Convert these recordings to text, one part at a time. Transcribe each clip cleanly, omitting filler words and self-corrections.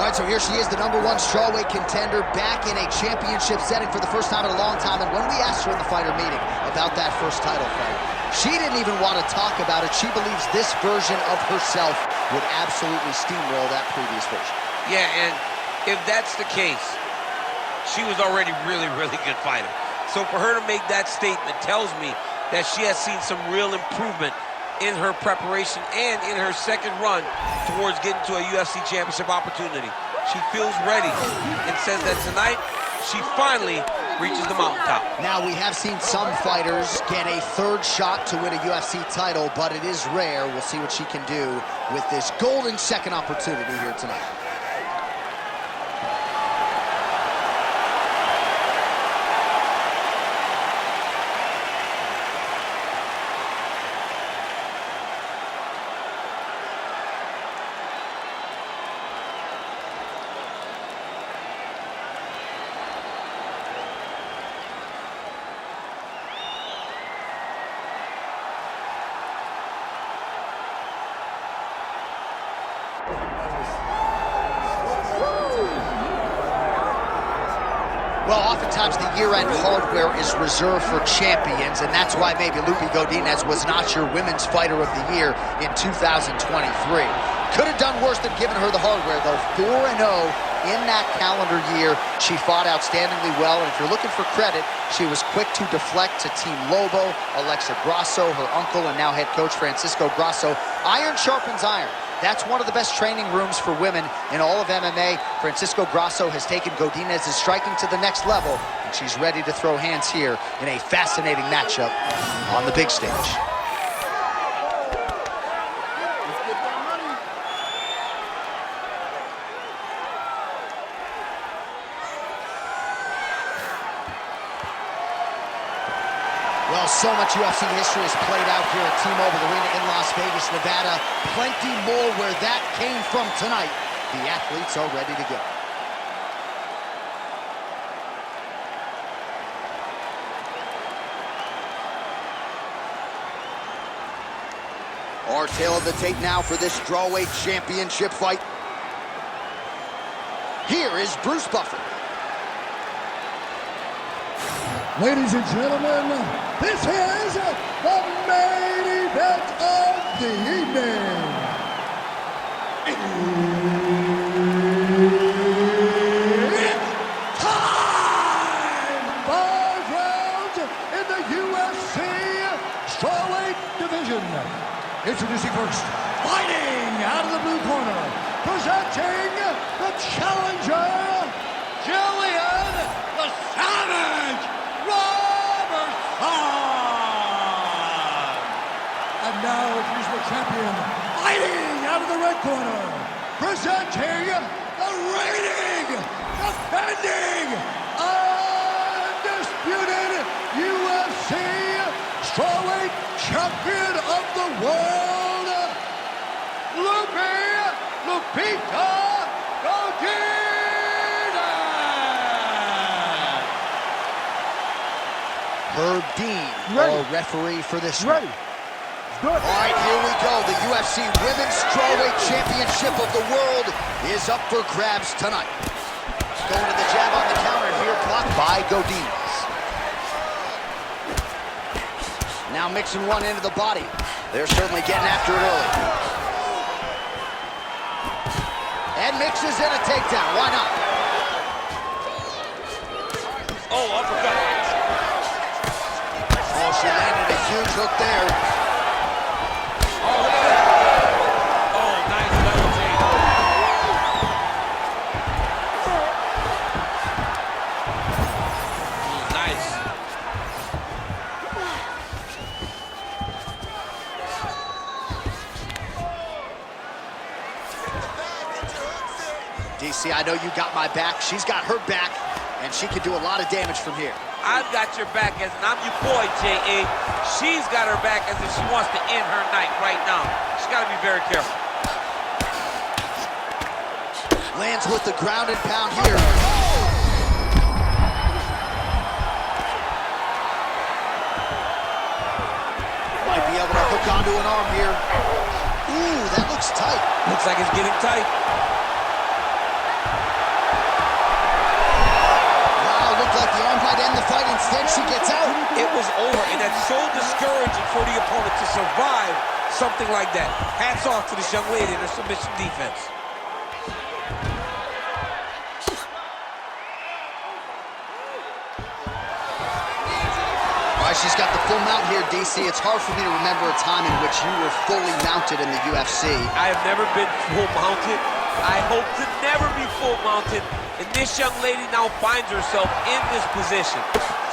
All right, so here she is, the #1 strawweight contender, back in a championship setting for the first time in a long time. And when we asked her in the fighter meeting about that first title fight, she didn't even want to talk about it. She believes this version of herself would absolutely steamroll that previous version. Yeah, and if that's the case, she was already really good fighter. So for her to make that statement tells me that she has seen some real improvement in her preparation and in her second run towards getting to a UFC championship opportunity. She feels ready and says that tonight she finally reaches the mountaintop. Now, we have seen some fighters get a third shot to win a UFC title, but it is rare. We'll see what she can do with this golden second opportunity here tonight. Well, oftentimes the year-end hardware is reserved for champions, and that's why maybe Loopy Godinez was not your Women's Fighter of the Year in 2023. Could have done worse than giving her the hardware, though. 4-0 in that calendar year. She fought outstandingly well, and if you're looking for credit, she was quick to deflect to Team Lobo, Alexa Grasso, her uncle, and now head coach Francisco Grasso. Iron sharpens iron. That's one of the best training rooms for women in all of MMA. Francisco Grasso has taken Godinez's striking to the next level, and she's ready to throw hands here in a fascinating matchup on the big stage. Well, so much UFC history has played out here at T-Mobile Arena in Las Vegas, Nevada. Plenty more where that came from tonight. The athletes are ready to go. Our tail of the tape now for this strawweight championship fight. Here is Bruce Buffer. Ladies and gentlemen, this is the main event of the evening. It's time! 5 rounds in the UFC strawweight division. Introducing first, fighting out of the blue corner, presenting the challenger, Gillian the Savage Robertson! And now introducing the champion, fighting out of the red corner, presenting the reigning, defending, undisputed UFC strawweight champion of the world, Loopy Godinez! Herb Dean, our referee for this one. All right, here we go. The UFC Women's Strawweight Championship of the world is up for grabs tonight. Going to the jab on the counter here, blocked by Godinez. Now mixing one into the body. They're certainly getting after it early. And mixes in a takedown. Why not? Oh, uppercut. Oh, she landed a huge hook there. Oh, look at that. Oh, nice double take. Nice. DC, I know you got my back. She's got her back, and she can do a lot of damage from here. I've got your back as and I'm your boy, J.A. She's got her back as if she wants to end her night right now. She's got to be very careful. Lands with the ground and pound here. Might be able to hook onto an arm here. Ooh, that looks tight. Looks like it's getting tight. right. Instead, she gets out. It was over, and that's so discouraging for the opponent to survive something like that. Hats off to this young lady and her submission defense. All right, she's got the full mount here, DC. It's hard for me to remember a time in which you were fully mounted in the UFC. I have never been full mounted. I hope to never be full mounted. And this young lady now finds herself in this position.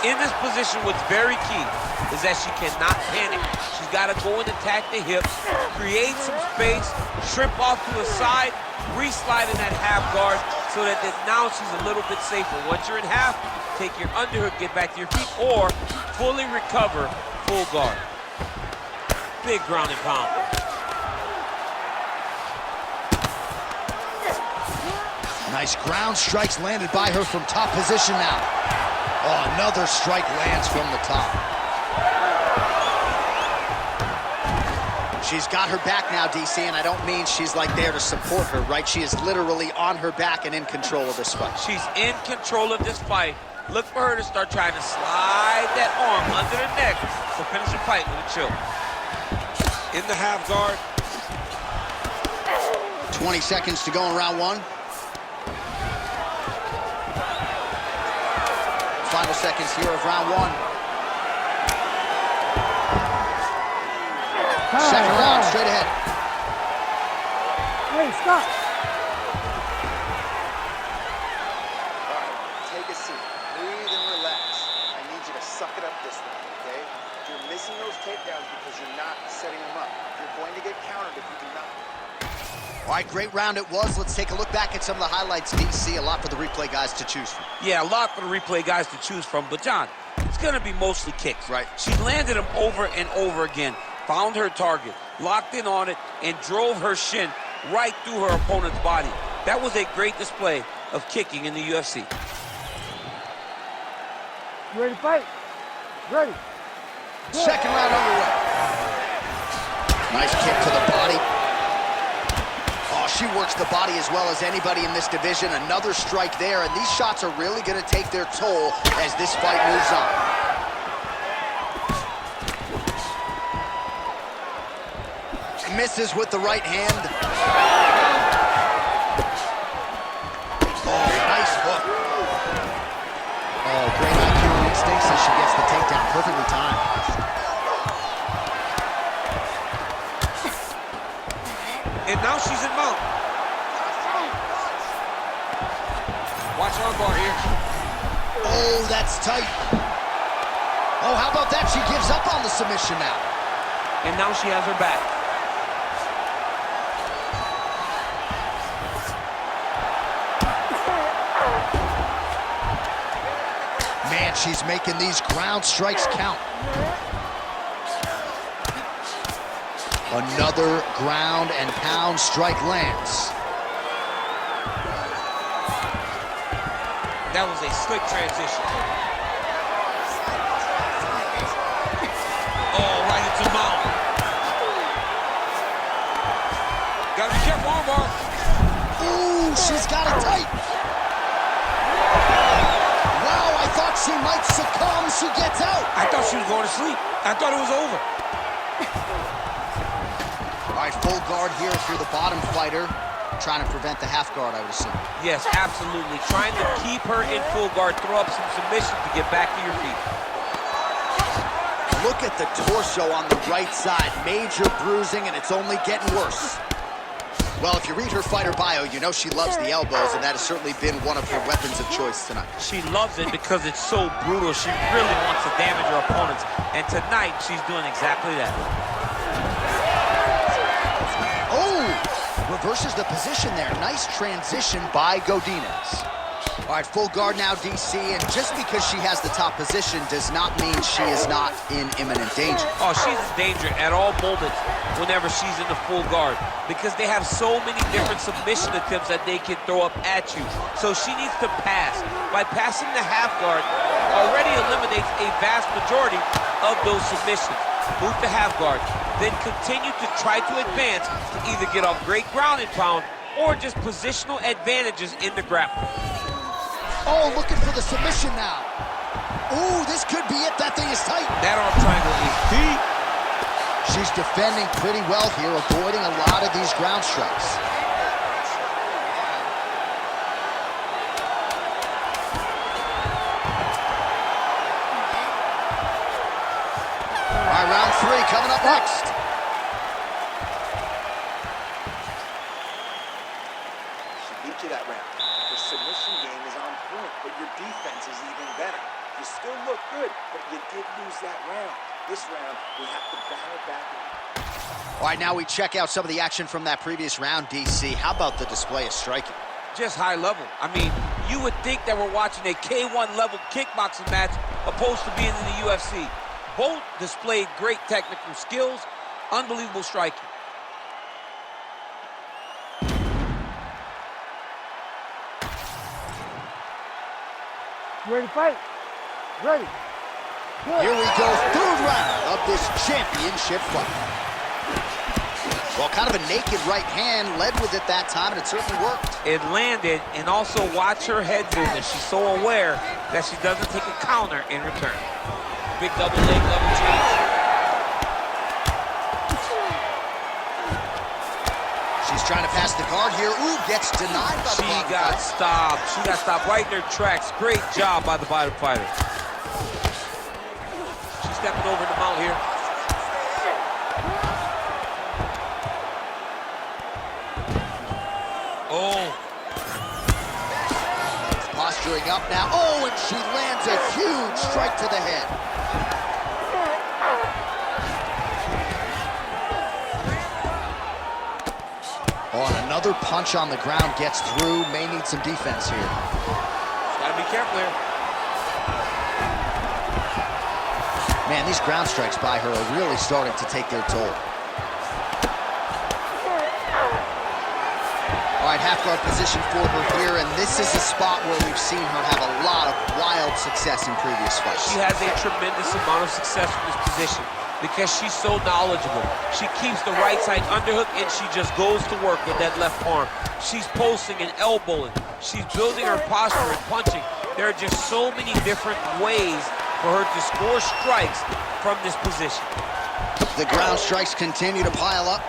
In this position, what's very key is that she cannot panic. She's got to go and attack the hips, create some space, shrimp off to the side, re-slide in that half guard so that now she's a little bit safer. Once you're in half, take your underhook, get back to your feet, or fully recover, full guard. Big ground and pound. Nice ground strikes landed by her from top position now. Oh, another strike lands from the top. She's got her back now, DC, and I don't mean she's like there to support her, right? She is literally on her back and in control of this fight. She's in control of this fight. Look for her to start trying to slide that arm under the neck to finish the fight with a chill. In the half guard. 20 seconds to go in round one. Final seconds here of round one. Second round, straight ahead. Hey, stop. All right, take a seat. Breathe and relax. I need you to suck it up this round, okay? You're missing those takedowns because you're not setting them up. You're going to get countered if you do not. All right, great round it was. Let's take a look back at some of the highlights, DC. A lot for the replay guys to choose from. Yeah, a lot for the replay guys to choose from. But, John, it's going to be mostly kicks. Right. She landed them over and over again, found her target, locked in on it, and drove her shin right through her opponent's body. That was a great display of kicking in the UFC. You ready to fight? Ready. Good. Second round underway. Nice kick to the body. Oh, she works the body as well as anybody in this division. Another strike there, and these shots are really going to take their toll as this fight moves on. Misses with the right hand. Oh, nice hook. Oh, great IQ and instincts as she gets the takedown. Perfectly timed. And now she's in mount. Watch arm bar here. Oh, that's tight. Oh, how about that? She gives up on the submission now. And now she has her back. Man, she's making these ground strikes count. Another ground and pound strike lands. That was a slick transition. Oh, right into mount. Gotta be careful, armbar. Ooh, she's got it tight. Wow, I thought she might succumb. She gets out. I thought she was going to sleep. I thought it was over. All right, full guard here if you're the bottom fighter. Trying to prevent the half guard, I would assume. Yes, absolutely. Trying to keep her in full guard, throw up some submission to get back to your feet. Look at the torso on the right side. Major bruising, and it's only getting worse. Well, if you read her fighter bio, you know she loves the elbows, and that has certainly been one of her weapons of choice tonight. She loves it because it's so brutal. She really wants to damage her opponents, and tonight she's doing exactly that. Oh! Reverses the position there. Nice transition by Godinez. All right, full guard now, DC, and just because she has the top position does not mean she is not in imminent danger. Oh, she's in danger at all moments whenever she's in the full guard because they have so many different submission attempts that they can throw up at you. So she needs to pass. By passing the half guard, already eliminates a vast majority of those submissions. Move to half guard, then continue to try to advance to either get off great ground and pound or just positional advantages in the grappling. Oh, looking for the submission now. Ooh, this could be it. That thing is tight. That arm triangle is deep. She's defending pretty well here, avoiding a lot of these ground strikes. All right, round 3 coming up next. She beat you that round. The submission game is on point, but your defense is even better. You still look good, but you did lose that round. This round, we have to battle back. All right, now we check out some of the action from that previous round, DC. How about the display of striking? Just high level. I mean, you would think that we're watching a K1 level kickboxing match opposed to being in the UFC. Both displayed great technical skills, unbelievable striking. Ready to fight? Ready. Good. Here we go, 3rd round of this championship fight. Well, kind of a naked right hand, led with it that time, and it certainly worked. It landed, and also watch her head movement. She's so aware that she doesn't take a counter in return. Big double leg, double change. She's trying to pass the guard here. Ooh, gets denied by the bottom got fighter. stopped. She got stopped right in her tracks. Great job by the bottom fighter. She's stepping over the mount here. Oh. Posturing up now. Oh, and she lands a huge strike to the head. Oh, and another punch on the ground gets through. May need some defense here. Gotta be careful here. Man, these ground strikes by her are really starting to take their toll. All right, half guard position for her here, and this is a spot where we've seen her have a lot of wild success in previous fights. She has a tremendous amount of success from this position because she's so knowledgeable. She keeps the right side underhook, and she just goes to work with that left arm. She's posting and elbowing. She's building her posture and punching. There are just so many different ways for her to score strikes from this position. The ground strikes continue to pile up.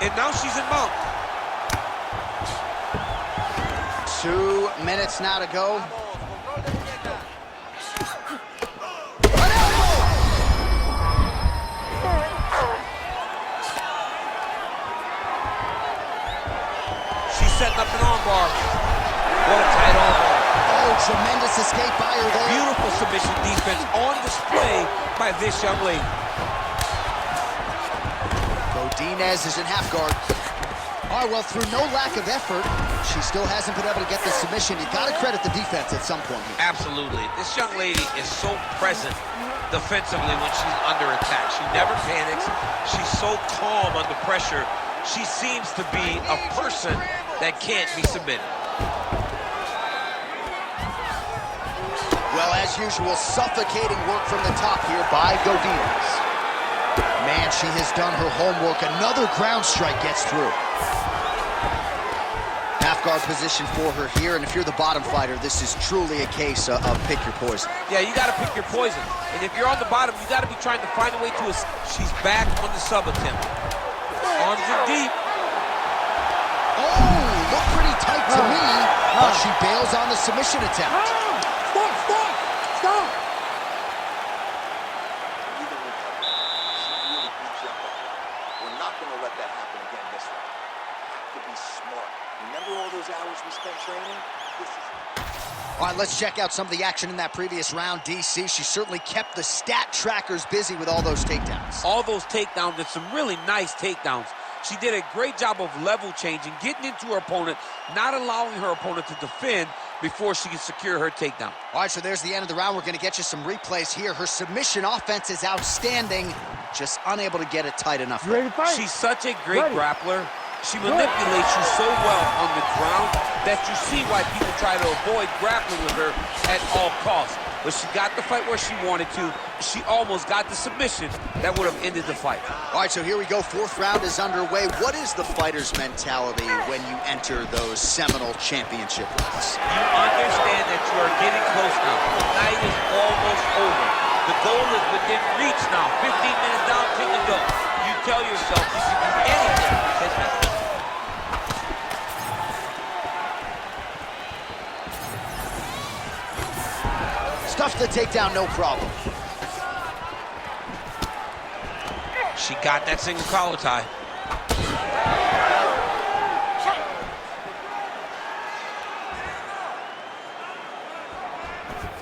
And now she's in mount. 2 minutes now to go. She's setting up an armbar. What a tight armbar. Oh, tremendous escape by her there. Beautiful submission defense on display by this young lady. Godinez is in half guard. All right, well, through no lack of effort, she still hasn't been able to get the submission. You got to credit the defense at some point here. Absolutely. This young lady is so present defensively when she's under attack. She never panics. She's so calm under pressure. She seems to be a person that can't be submitted. Well, as usual, suffocating work from the top here by Godinez. Man, she has done her homework. Another ground strike gets through. Half guard position for her here, and if you're the bottom fighter, this is truly a case of pick your poison. Yeah, you got to pick your poison. And if you're on the bottom, you got to be trying to find a way to... She's back on the sub attempt. Arms are deep. Oh, looked pretty tight to me, but she bails on the submission attempt. Stop, stop, stop. You can recover. She really beat you up. We're not going to let that happen again this round. Have to be smart. Remember all those hours we spent training? This is... All right, let's check out some of the action in that previous round, DC. She certainly kept the stat trackers busy with all those takedowns. All those takedowns, and some really nice takedowns. She did a great job of level changing, getting into her opponent, not allowing her opponent to defend before she can secure her takedown. All right, so there's the end of the round. We're going to get you some replays here. Her submission offense is outstanding, just unable to get it tight enough. You ready to fight? She's such a great grappler. She manipulates you so well on the ground that you see why people try to avoid grappling with her at all costs. but she got the fight where she wanted to. She almost got the submission that would have ended the fight. All right, so here we go. Fourth round is underway. What is the fighter's mentality when you enter those seminal championship rounds? You understand that you are getting close now. The night is almost over. The goal is within reach now. 15 minutes down to the go. You tell yourself you can do anything. Stuffs the takedown, no problem. She got that single collar tie.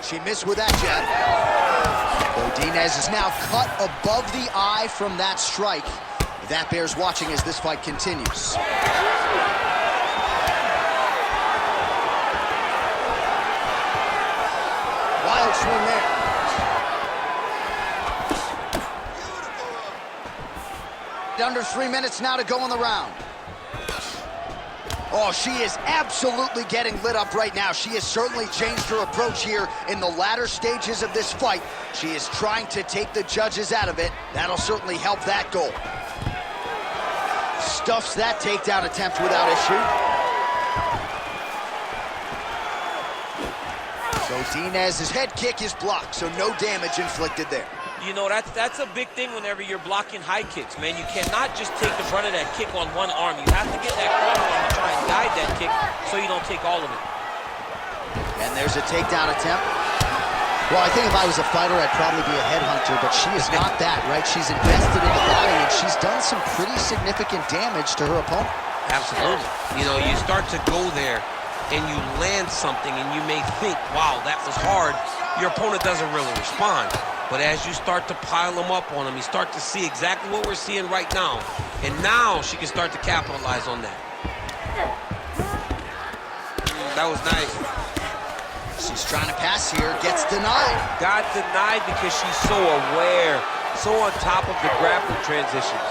She missed with that jab. Godinez is now cut above the eye from that strike. That bears watching as this fight continues. Wild swing there. Under 3 minutes now to go in the round. Oh, she is absolutely getting lit up right now. She has certainly changed her approach here in the latter stages of this fight. She is trying to take the judges out of it. That'll certainly help that goal. Stuffs that takedown attempt without issue. Godinez's head kick is blocked, so no damage inflicted there. You know, that's a big thing whenever you're blocking high kicks, man. You cannot just take the brunt of that kick on one arm. You have to get that corner arm to try and guide that kick so you don't take all of it. And there's a takedown attempt. Well, I think if I was a fighter, I'd probably be a headhunter, but she is not that, right? She's invested in the body, and she's done some pretty significant damage to her opponent. Absolutely. You know, you start to go there, and you land something, and you may think, wow, that was hard. Your opponent doesn't really respond. But as you start to pile them up on him, you start to see exactly what we're seeing right now. And now she can start to capitalize on that. That was nice. She's trying to pass here, gets denied. Got denied because she's so aware, so on top of the grappling transitions.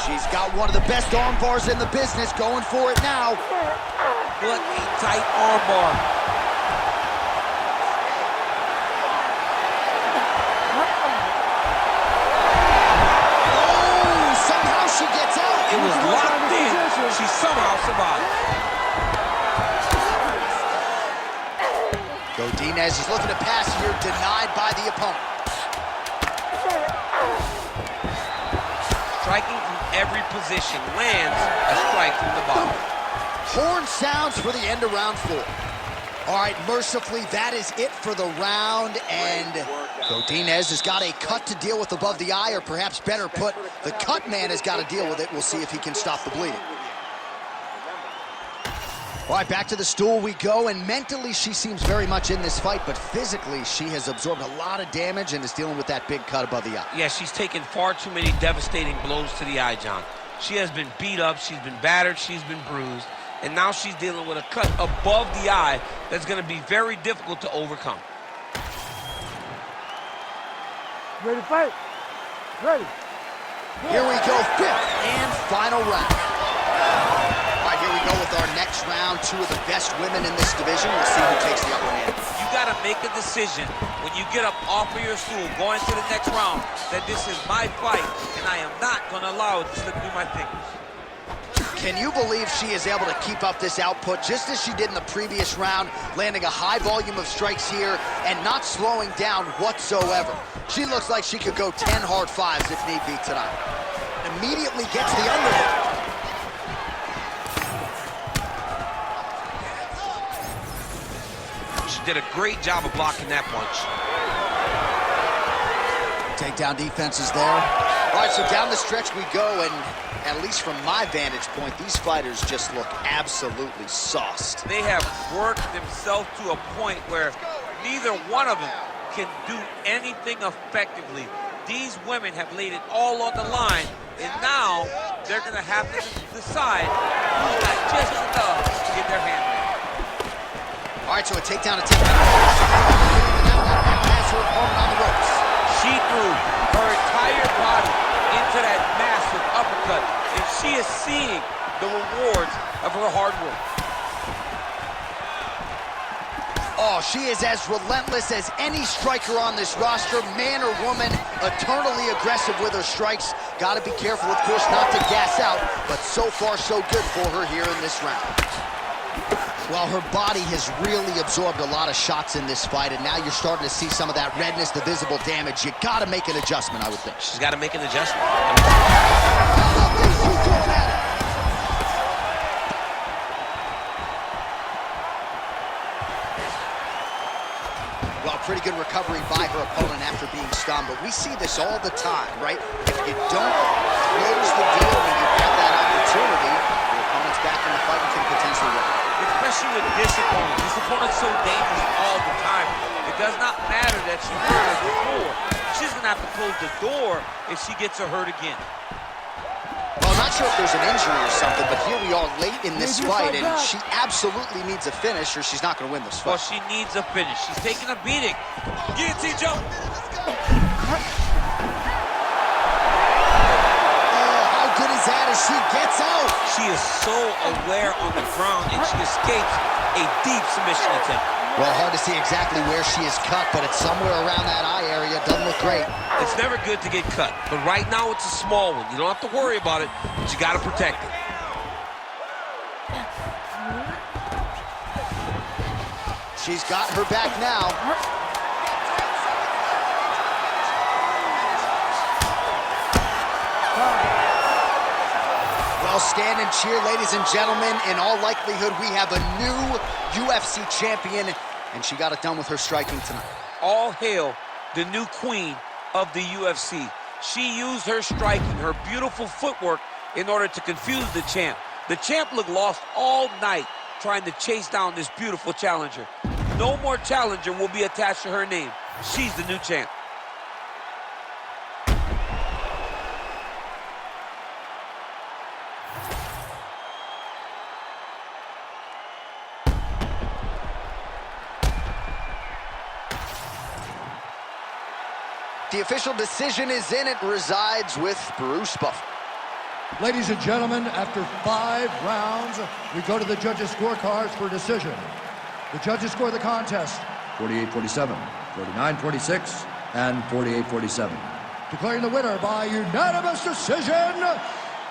She's got one of the best arm bars in the business, going for it now. What a tight arm bar. She gets out. It was locked in. She somehow survived. Godinez is looking to pass here, denied by the opponent. Striking from every position, lands a strike from the bottom. Horn sounds for the end of round 4. All right, mercifully, that is it for the round, and Godinez has got a cut to deal with above the eye, or perhaps better put, the cut man has got to deal with it. We'll see if he can stop the bleeding. All right, back to the stool we go, and mentally she seems very much in this fight, but physically she has absorbed a lot of damage and is dealing with that big cut above the eye. Yeah, she's taken far too many devastating blows to the eye, John. She has been beat up, she's been battered, she's been bruised. And now she's dealing with a cut above the eye that's going to be very difficult to overcome. Ready to fight? Ready. Here we go, 5th and final round. All right, here we go with our next round. 2 of the best women in this division. We'll see who takes the upper hand. You got to make a decision when you get up off of your stool, going to the next round, that this is my fight, and I am not going to allow it to slip through my fingers. Can you believe she is able to keep up this output just as she did in the previous round, landing a high volume of strikes here and not slowing down whatsoever? She looks like she could go 10 hard 5s if need be tonight. Immediately gets the underhook. She did a great job of blocking that punch. Takedown defense is there. All right, so down the stretch we go, and at least from my vantage point, these fighters just look absolutely sauced. They have worked themselves to a point where neither one of them can do anything effectively. These women have laid it all on the line, and now they're going to have to decide who's got just enough to get their hand raised. All right, so a takedown attempt. Pass her opponent on the ropes. She threw her entire body into that massive uppercut, and she is seeing the rewards of her hard work. Oh, she is as relentless as any striker on this roster, man or woman, eternally aggressive with her strikes. Got to be careful, of course, not to gas out, but so far so good for her here in this round. Well, her body has really absorbed a lot of shots in this fight, and now you're starting to see some of that redness, the visible damage. You got to make an adjustment, I would think. She's got to make an adjustment. Well, pretty good recovery by her opponent after being stunned, but we see this all the time, right? If you don't close the deal when you have that opportunity, your opponent's back in the fight and can potentially win. Especially with this opponent. This opponent's so dangerous all the time. It does not matter that she hurt her before. She's going to have to close the door if she gets her hurt again. Well, I'm not sure if there's an injury or something, but here we are late in this fight, and she absolutely needs a finish or she's not going to win this fight. Well, she needs a finish. She's taking a beating. Guillotine jump. Good as that as she gets out. She is so aware on the ground, and she escapes a deep submission attempt. Well, hard to see exactly where she is cut, but it's somewhere around that eye area. Doesn't look great. It's never good to get cut, but right now it's a small one. You don't have to worry about it, but you got to protect it. She's got her back now. Well, stand and cheer, ladies and gentlemen. In all likelihood, we have a new UFC champion, and she got it done with her striking tonight. All hail the new queen of the UFC. She used her striking, her beautiful footwork, in order to confuse the champ. The champ looked lost all night trying to chase down this beautiful challenger. No more challenger will be attached to her name. She's the new champ. The official decision is in. It resides with Bruce Buffer. Ladies and gentlemen, after 5 rounds, we go to the judges' scorecards for decision. The judges score the contest 48-47, 49-46, and 48-47. Declaring the winner by unanimous decision,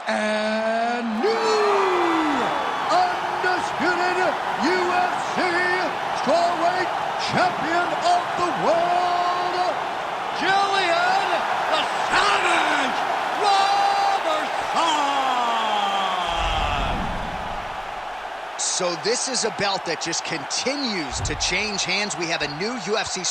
and new undisputed UFC strawweight champion of the world, Gillian the Savage Robertson! So this is a belt that just continues to change hands. We have a new UFC